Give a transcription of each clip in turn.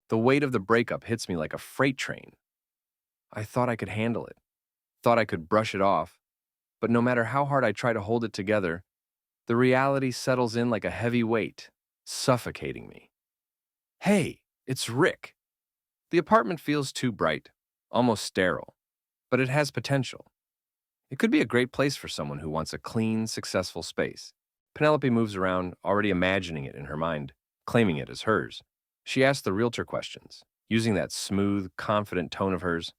The weight of the breakup hits me like a freight train. I thought I could handle it, thought I could brush it off, but no matter how hard I try to hold it together, the reality settles in like a heavy weight, suffocating me. Hey, it's Rick. The apartment feels too bright, almost sterile, but it has potential. It could be a great place for someone who wants a clean, successful space. Penelope moves around, already imagining it in her mind, claiming it as hers. She asks the realtor questions, using that smooth, confident tone of hers.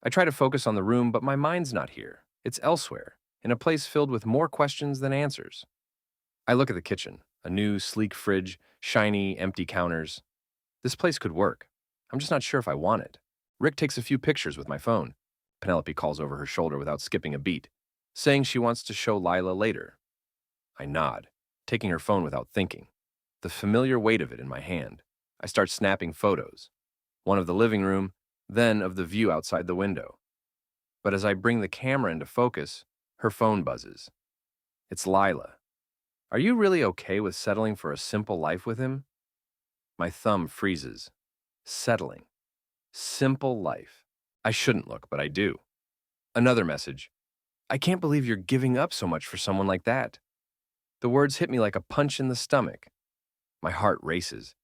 I try to focus on the room, but my mind's not here. It's elsewhere, in a place filled with more questions than answers. I look at the kitchen, a new, sleek fridge, shiny, empty counters. This place could work. I'm just not sure if I want it. Rick takes a few pictures with my phone. Penelope calls over her shoulder without skipping a beat, saying she wants to show Lila later. I nod, taking her phone without thinking, the familiar weight of it in my hand. I start snapping photos, one of the living room, then of the view outside the window. But as I bring the camera into focus, her phone buzzes. It's Lila. Are you really okay with settling for a simple life with him? My thumb freezes. Settling. Simple life. I shouldn't look, but I do. Another message. I can't believe you're giving up so much for someone like that. The words hit me like a punch in the stomach. My heart races.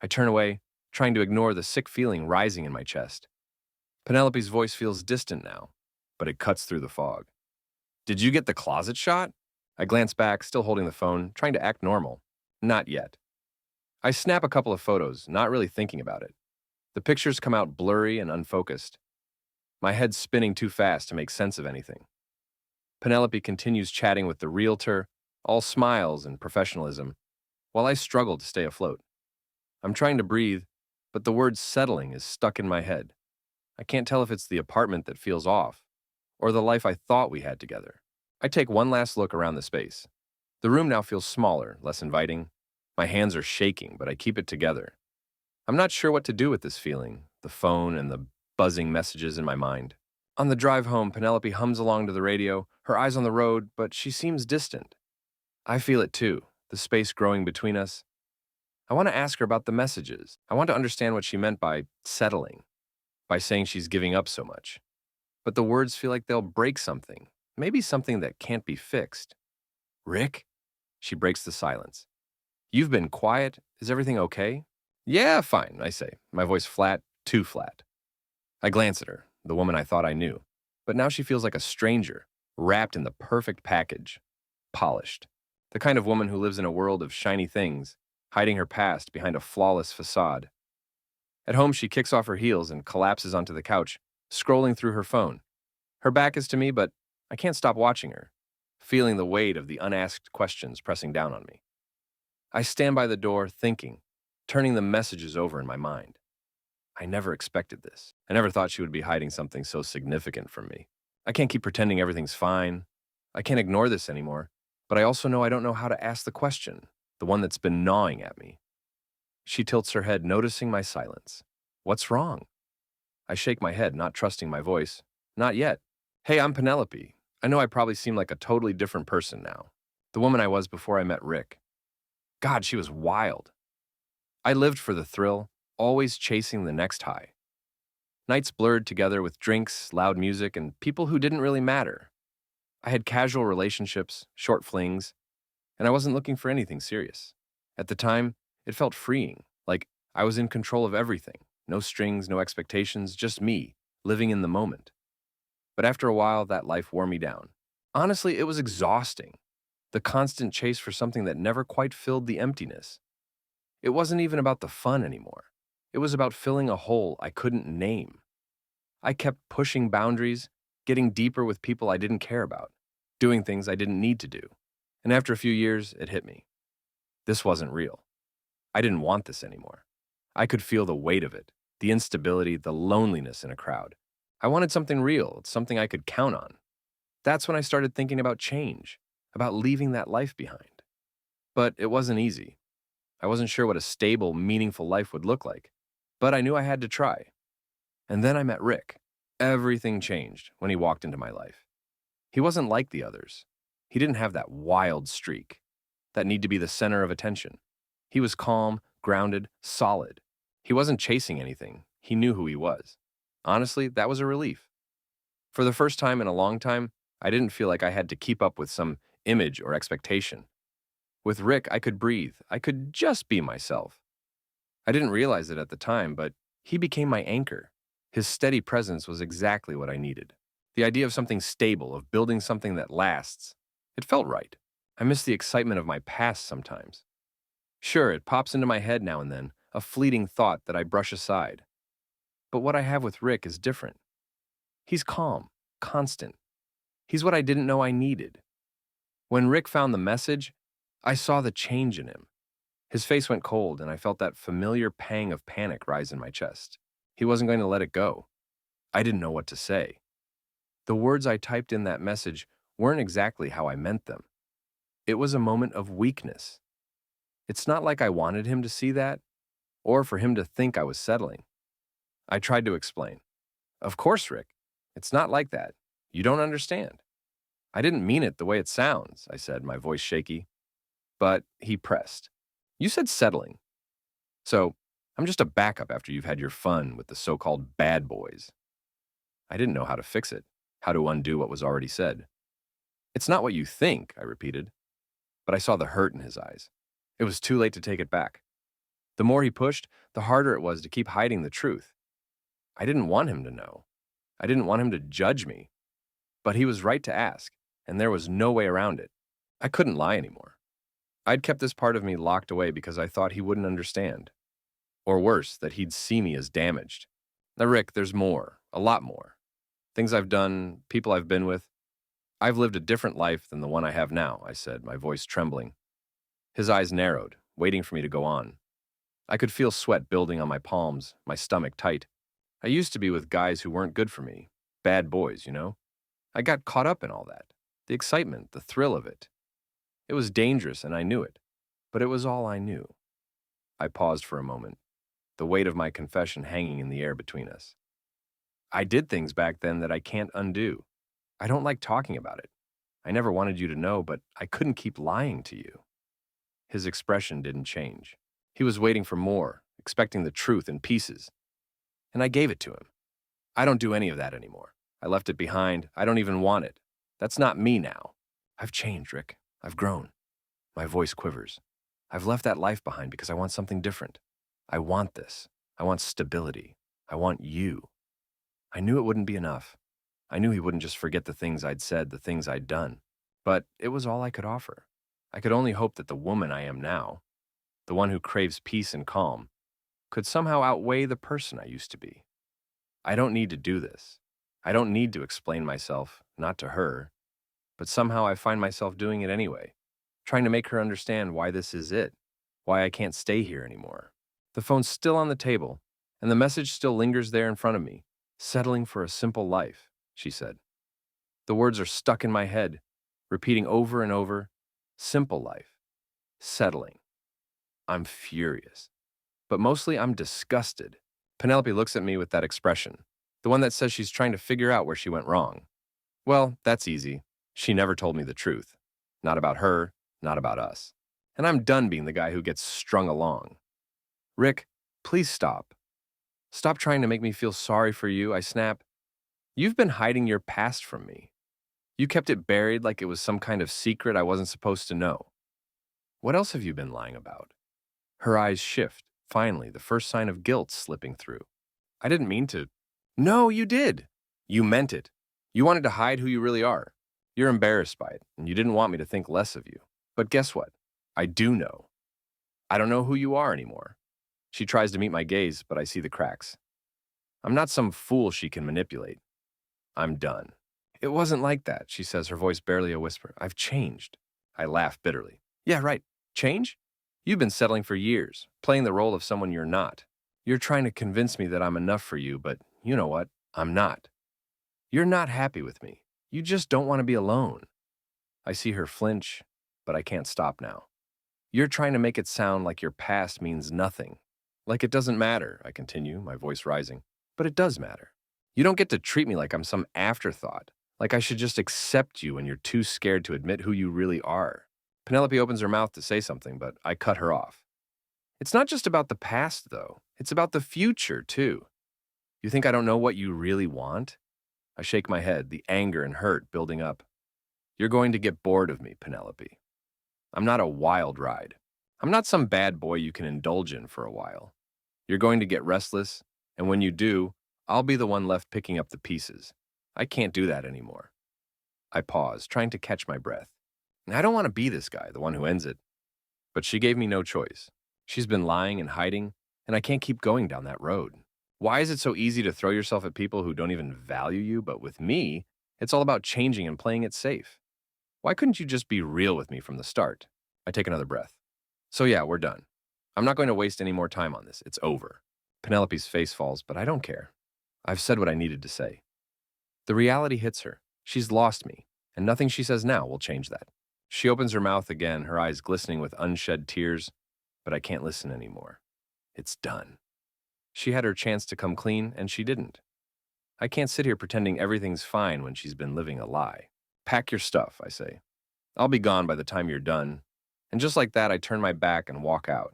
I turn away, trying to ignore the sick feeling rising in my chest. Penelope's voice feels distant now, but it cuts through the fog. Did you get the closet shot? I glance back, still holding the phone, trying to act normal. Not yet. I snap a couple of photos, not really thinking about it. The pictures come out blurry and unfocused. My head's spinning too fast to make sense of anything. Penelope continues chatting with the realtor, all smiles and professionalism, while I struggle to stay afloat. I'm trying to breathe, but the word settling is stuck in my head. I can't tell if it's the apartment that feels off, or the life I thought we had together. I take one last look around the space. The room now feels smaller, less inviting. My hands are shaking, but I keep it together. I'm not sure what to do with this feeling, the phone and the buzzing messages in my mind. On the drive home, Penelope hums along to the radio, her eyes on the road, but she seems distant. I feel it too, the space growing between us. I want to ask her about the messages. I want to understand what she meant by settling, by saying she's giving up so much. But the words feel like they'll break something, maybe something that can't be fixed. Rick? She breaks the silence. You've been quiet. Is everything okay? Yeah, fine, I say, my voice flat, too flat. I glance at her, the woman I thought I knew, but now she feels like a stranger, wrapped in the perfect package, polished. The kind of woman who lives in a world of shiny things, hiding her past behind a flawless facade. At home, she kicks off her heels and collapses onto the couch, scrolling through her phone. Her back is to me, but I can't stop watching her, feeling the weight of the unasked questions pressing down on me. I stand by the door, thinking, turning the messages over in my mind. I never expected this. I never thought she would be hiding something so significant from me. I can't keep pretending everything's fine. I can't ignore this anymore, but I also know I don't know how to ask the question, the one that's been gnawing at me. She tilts her head, noticing my silence. What's wrong? I shake my head, not trusting my voice. Not yet. Hey, I'm Penelope. I know I probably seem like a totally different person now. The woman I was before I met Rick. God, she was wild. I lived for the thrill, always chasing the next high. Nights blurred together with drinks, loud music, and people who didn't really matter. I had casual relationships, short flings, and I wasn't looking for anything serious. At the time, it felt freeing, like I was in control of everything. No strings, no expectations, just me, living in the moment. But after a while, that life wore me down. Honestly, it was exhausting. The constant chase for something that never quite filled the emptiness. It wasn't even about the fun anymore. It was about filling a hole I couldn't name. I kept pushing boundaries, getting deeper with people I didn't care about, doing things I didn't need to do. And after a few years, it hit me. This wasn't real. I didn't want this anymore. I could feel the weight of it, the instability, the loneliness in a crowd. I wanted something real, something I could count on. That's when I started thinking about change, about leaving that life behind. But it wasn't easy. I wasn't sure what a stable, meaningful life would look like, but I knew I had to try. And then I met Rick. Everything changed when he walked into my life. He wasn't like the others. He didn't have that wild streak, that need to be the center of attention. He was calm, grounded, solid. He wasn't chasing anything. He knew who he was. Honestly, that was a relief. For the first time in a long time, I didn't feel like I had to keep up with some image or expectation. With Rick, I could breathe. I could just be myself. I didn't realize it at the time, but he became my anchor. His steady presence was exactly what I needed. The idea of something stable, of building something that lasts, it felt right. I miss the excitement of my past sometimes. Sure, it pops into my head now and then, a fleeting thought that I brush aside. But what I have with Rick is different. He's calm, constant. He's what I didn't know I needed. When Rick found the message, I saw the change in him. His face went cold, and I felt that familiar pang of panic rise in my chest. He wasn't going to let it go. I didn't know what to say. The words I typed in that message weren't exactly how I meant them. It was a moment of weakness. It's not like I wanted him to see that, or for him to think I was settling. I tried to explain. Of course, Rick. It's not like that. You don't understand. I didn't mean it the way it sounds, I said, my voice shaky. But he pressed. You said settling. So, I'm just a backup after you've had your fun with the so-called bad boys. I didn't know how to fix it, how to undo what was already said. It's not what you think, I repeated. But I saw the hurt in his eyes. It was too late to take it back. The more he pushed, the harder it was to keep hiding the truth. I didn't want him to know. I didn't want him to judge me. But he was right to ask, and there was no way around it. I couldn't lie anymore. I'd kept this part of me locked away because I thought he wouldn't understand. Or worse, that he'd see me as damaged. Now, Rick, there's more, a lot more. Things I've done, people I've been with. I've lived a different life than the one I have now, I said, my voice trembling. His eyes narrowed, waiting for me to go on. I could feel sweat building on my palms, my stomach tight. I used to be with guys who weren't good for me. Bad boys, you know? I got caught up in all that. The excitement, the thrill of it. It was dangerous, and I knew it. But it was all I knew. I paused for a moment, the weight of my confession hanging in the air between us. I did things back then that I can't undo. I don't like talking about it. I never wanted you to know, but I couldn't keep lying to you. His expression didn't change. He was waiting for more, expecting the truth in pieces. And I gave it to him. I don't do any of that anymore. I left it behind. I don't even want it. That's not me now. I've changed, Rick. I've grown. My voice quivers. I've left that life behind because I want something different. I want this. I want stability. I want you. I knew it wouldn't be enough. I knew he wouldn't just forget the things I'd said, the things I'd done. But it was all I could offer. I could only hope that the woman I am now, the one who craves peace and calm, could somehow outweigh the person I used to be. I don't need to do this. I don't need to explain myself, not to her, but somehow I find myself doing it anyway, trying to make her understand why this is it, why I can't stay here anymore. The phone's still on the table, and the message still lingers there in front of me. Settling for a simple life, she said. The words are stuck in my head, repeating over and over, simple life, settling. I'm furious. But mostly I'm disgusted. Penelope looks at me with that expression, the one that says she's trying to figure out where she went wrong. Well, that's easy. She never told me the truth. Not about her, not about us. And I'm done being the guy who gets strung along. Rick, please stop. Stop trying to make me feel sorry for you, I snap. You've been hiding your past from me. You kept it buried like it was some kind of secret I wasn't supposed to know. What else have you been lying about? Her eyes shift, finally, the first sign of guilt slipping through. I didn't mean to. No, you did. You meant it. You wanted to hide who you really are. You're embarrassed by it, and you didn't want me to think less of you. But guess what? I do know. I don't know who you are anymore. She tries to meet my gaze, but I see the cracks. I'm not some fool she can manipulate. I'm done. It wasn't like that, she says, her voice barely a whisper. I've changed. I laugh bitterly. Yeah, right. Change? You've been settling for years, playing the role of someone you're not. You're trying to convince me that I'm enough for you, but you know what? I'm not. You're not happy with me. You just don't want to be alone. I see her flinch, but I can't stop now. You're trying to make it sound like your past means nothing. Like it doesn't matter, I continue, my voice rising. But it does matter. You don't get to treat me like I'm some afterthought, like I should just accept you when you're too scared to admit who you really are. Penelope opens her mouth to say something, but I cut her off. It's not just about the past, though. It's about the future, too. You think I don't know what you really want? I shake my head, the anger and hurt building up. You're going to get bored of me, Penelope. I'm not a wild ride. I'm not some bad boy you can indulge in for a while. You're going to get restless, and when you do, I'll be the one left picking up the pieces. I can't do that anymore. I pause, trying to catch my breath. And I don't want to be this guy, the one who ends it. But she gave me no choice. She's been lying and hiding, and I can't keep going down that road. Why is it so easy to throw yourself at people who don't even value you? But with me, it's all about changing and playing it safe. Why couldn't you just be real with me from the start? I take another breath. So yeah, we're done. I'm not going to waste any more time on this. It's over. Penelope's face falls, but I don't care. I've said what I needed to say. The reality hits her. She's lost me, and nothing she says now will change that. She opens her mouth again, her eyes glistening with unshed tears, but I can't listen anymore. It's done. She had her chance to come clean, and she didn't. I can't sit here pretending everything's fine when she's been living a lie. Pack your stuff, I say. I'll be gone by the time you're done. And just like that, I turn my back and walk out.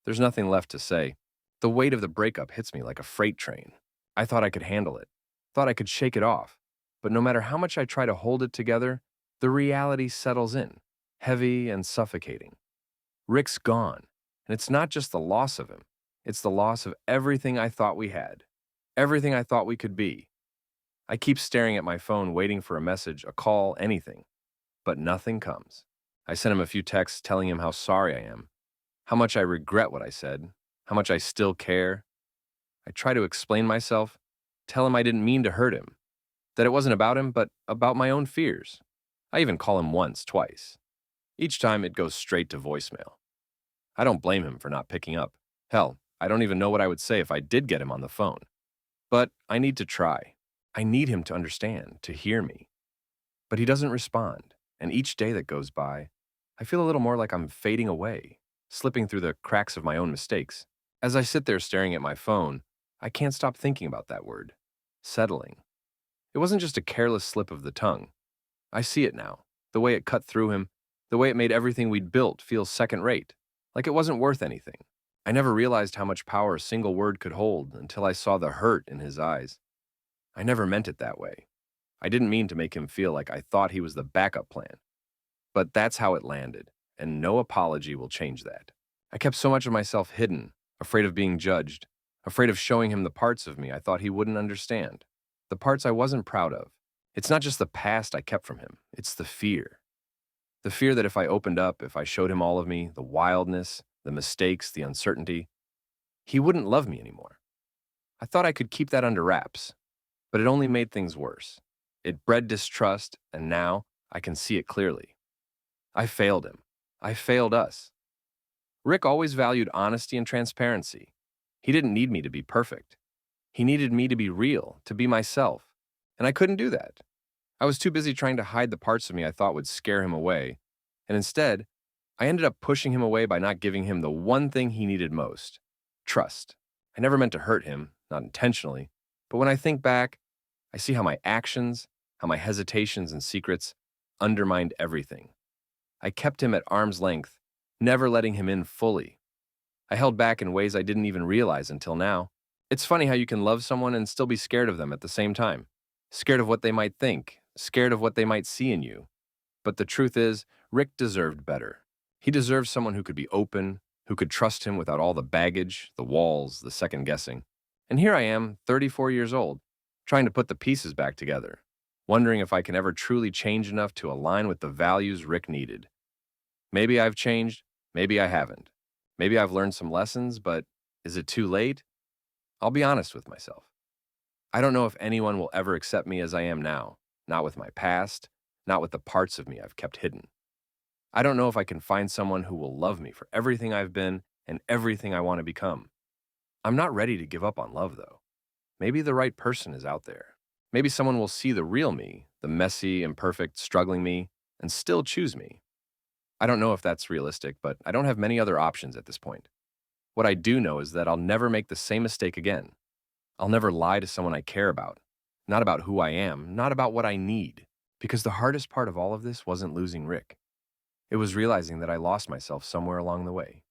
There's nothing left to say. The weight of the breakup hits me like a freight train. I thought I could handle it, thought I could shake it off. But no matter how much I try to hold it together, the reality settles in, heavy and suffocating. Rick's gone, and it's not just the loss of him. It's the loss of everything I thought we had, everything I thought we could be. I keep staring at my phone, waiting for a message, a call, anything. But nothing comes. I send him a few texts telling him how sorry I am, how much I regret what I said, how much I still care. I try to explain myself, tell him I didn't mean to hurt him, that it wasn't about him, but about my own fears. I even call him once, twice. Each time it goes straight to voicemail. I don't blame him for not picking up. Hell, I don't even know what I would say if I did get him on the phone. But I need to try. I need him to understand, to hear me. But he doesn't respond, and each day that goes by, I feel a little more like I'm fading away, slipping through the cracks of my own mistakes. As I sit there staring at my phone, I can't stop thinking about that word, settling. It wasn't just a careless slip of the tongue. I see it now, the way it cut through him, the way it made everything we'd built feel second-rate, like it wasn't worth anything. I never realized how much power a single word could hold until I saw the hurt in his eyes. I never meant it that way. I didn't mean to make him feel like I thought he was the backup plan. But that's how it landed, and no apology will change that. I kept so much of myself hidden, afraid of being judged, afraid of showing him the parts of me I thought he wouldn't understand, the parts I wasn't proud of. It's not just the past I kept from him, it's the fear. The fear that if I opened up, if I showed him all of me, the wildness, the mistakes, the uncertainty, he wouldn't love me anymore. I thought I could keep that under wraps, but it only made things worse. It bred distrust, and now I can see it clearly. I failed him. I failed us. Rick always valued honesty and transparency. He didn't need me to be perfect. He needed me to be real, to be myself, and I couldn't do that. I was too busy trying to hide the parts of me I thought would scare him away, and instead, I ended up pushing him away by not giving him the one thing he needed most: trust. I never meant to hurt him, not intentionally, but when I think back, I see how my actions, how my hesitations and secrets undermined everything. I kept him at arm's length, never letting him in fully. I held back in ways I didn't even realize until now. It's funny how you can love someone and still be scared of them at the same time. Scared of what they might think, scared of what they might see in you. But the truth is, Rick deserved better. He deserved someone who could be open, who could trust him without all the baggage, the walls, the second guessing. And here I am, 34 years old, trying to put the pieces back together, wondering if I can ever truly change enough to align with the values Rick needed. Maybe I've changed, maybe I haven't. Maybe I've learned some lessons, but is it too late? I'll be honest with myself. I don't know if anyone will ever accept me as I am now, not with my past, not with the parts of me I've kept hidden. I don't know if I can find someone who will love me for everything I've been and everything I want to become. I'm not ready to give up on love, though. Maybe the right person is out there. Maybe someone will see the real me, the messy, imperfect, struggling me, and still choose me. I don't know if that's realistic, but I don't have many other options at this point. What I do know is that I'll never make the same mistake again. I'll never lie to someone I care about, not about who I am, not about what I need, because the hardest part of all of this wasn't losing Rick. It was realizing that I lost myself somewhere along the way.